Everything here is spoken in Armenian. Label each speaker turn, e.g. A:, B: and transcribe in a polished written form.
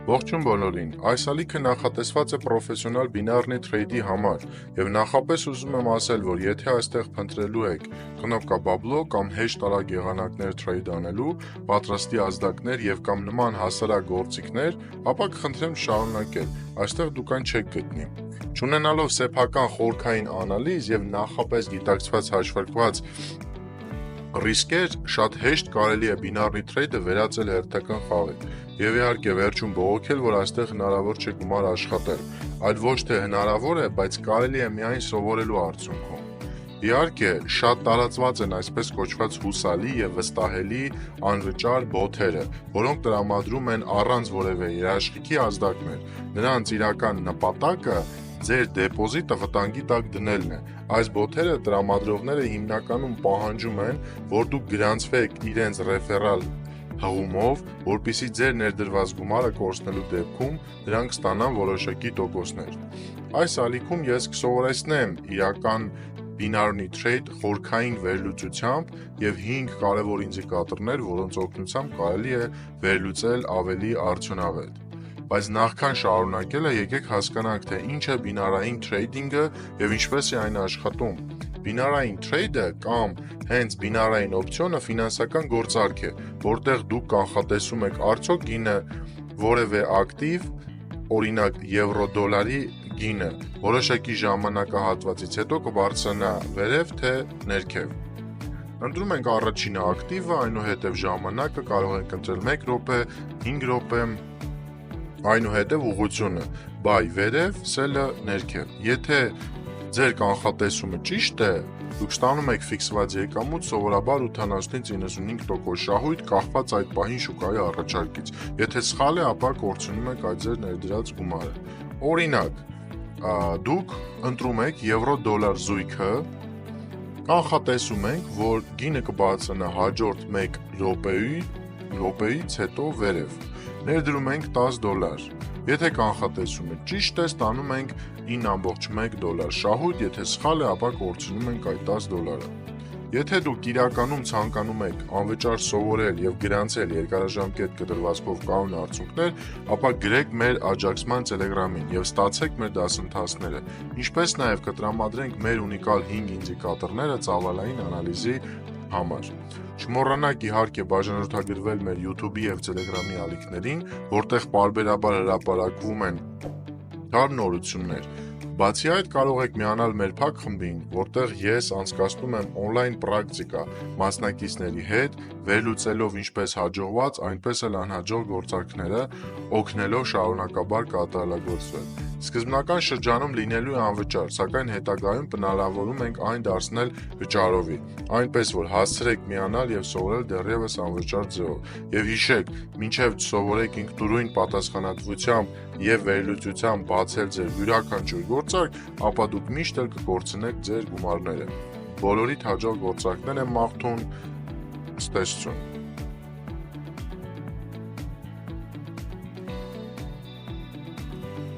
A: Ողջույն բոլորին, այս ալիքը նախատեսված է պրոֆեսիոնալ բինարնի թրեյդի համար և նախապես ուզում եմ ասել, որ եթե այստեղ փնտրելու եք կնոպկաբաբլո կամ հեշտ արագ եղանակներ թրեյդ անելու, պատրաստի ազդակներ և կամ նման հասարակ գործիքներ, ապա կխնդրեմ շարունակել, այստեղ դուք այն չեք գտնի։ Չունենալով սեփական խորքային անալիզ և նախապես գիտակցված հաշվարկված ռիսկեր, շատ հեշտ կարելի է բինարնի թրեյդը վերածել հերթական խաղի և իհարկե վերջում բողոքել, որ այստեղ հնարավոր չէ գումար աշխատել, այլ ոչ թե հնարավոր է, բայց կարելի է միայն սովորելու արդյունքում։ Իհարկե, շատ տարածված են այսպես կոչված հուսալի և վստահելի անվճար բոթերը, որոնք տրամադրում են առանց որևէ երաշխիքի ազդակներ։ Նրանց իրական նպատակը ձեր դեպոզիտը վտանգի տակ դնելն է։ Այս բոթերը տրամադրողները հիմնականում պահանջում են, որ դուք գրանցվեք իրենց ռեֆերալ հղումով, որպեսզի ձեր ներդրված գումարը կորցնելու դեպքում նրանք ստանան որոշակի տոկոսներ։ Այս ալիքում ես կսովորեցնեմ իրական բինարնի թրեյդ խորքային վերլուծությամբ և 5 կարևոր ինդիկատորներ, որոնց օգնությամբ կարելի է վերլուծել ավելի արդյունավետ։ Բայց նախքան շարունակելը եկեք հասկանանք, թե ինչ է բինարային թրեյդինգը և ինչպես է այն աշխատում։ Բինարային թրեյդը կամ հենց բինարային օպցիոնը ֆինանսական գործարք է, որտեղ դուք կանխատեսում եք արդյոք գինը որևէ ակտիվ, օրինակ եվրո-դոլարի գինը, որոշակի ժամանակահատվածից հետո կբարձրանա վերև թե ներքև։ Ընտրում ենք առաջինը ակտիվը, այնուհետև ժամանակը, կարող ենք ընտրել 1 րոպե, 5 րոպե, այնուհետև ուղղությունը՝ buy վերև, sell-ը ներքև։ Եթե ձեր կանխատեսումը ճիշտ է, դուք ստանում եք ֆիքսված եկամուտ սովորաբար 80-ից 95% շահույթ կախված այդ պահին շուկայի առաջարկից։ Եթե սխալ է, ապա կորցնում եք այդ ձեր ներդրած գումարը։ Օրինակ, դուք ընտրում եք եվրո-դոլար զույգը, կանխատեսում ենք, որ գինը կբարձրանա հաջորդ 1 րոպեից հետո վերև։ Ներդրում ենք $10։ Եթե կանխատեսումը ճիշտ է, ստանում ենք $9.1 շահույթ, եթե սխալ է, ապա կորցնում ենք այդ $10։ Եթե դուք իրականում ցանկանում եք անվճար սովորել և գրանցել երկարաժամկետ կտրվածքով կանոն արդյունքներ, ապա գրեք մեր աջակցման Telegram-ին և ստացեք մեր դասընթացները, ինչպես նաև կտրամադրենք մեր ունիկալ 5 ինդիկատորները ծավալային անալիզի համար։ Չմոռանաք իհարկե բաժանորդագրվել մեր YouTube-ի և Telegram-ի ալիքներին, որտեղ պարբերաբար հրապարակվում են նորություններ։ Բացի այդ, կարող եք միանալ մեր փակ խմբին, որտեղ ես անցկացնում եմ օնլայն պրակտիկա մասնակիցների հետ, վերլուծելով ինչպես հաջողված, այնպես էլ անհաջող գործարքները, օգնելով շարունակաբար կատարելագործվել։ Սկզբնական շրջանում լինելու է անվճար, սակայն հետագայում պլանավորում ենք այն դարձնել վճարովի, այնպես որ հասցրեք միանալ և սովորել դեռևս անվճար ձևով։ Եվ հիշեք, մինչև չսովորեք ինքնուրույն պատասխանատվությամբ և վերլուծությամբ բացել ձեր յուրաքանչյուր գործարք, ապա դուք միշտ էլ կկորցնեք ձեր գումարները։ Բոլորիդ հաջող գործարքներ եմ մաղթում, ցտեսություն։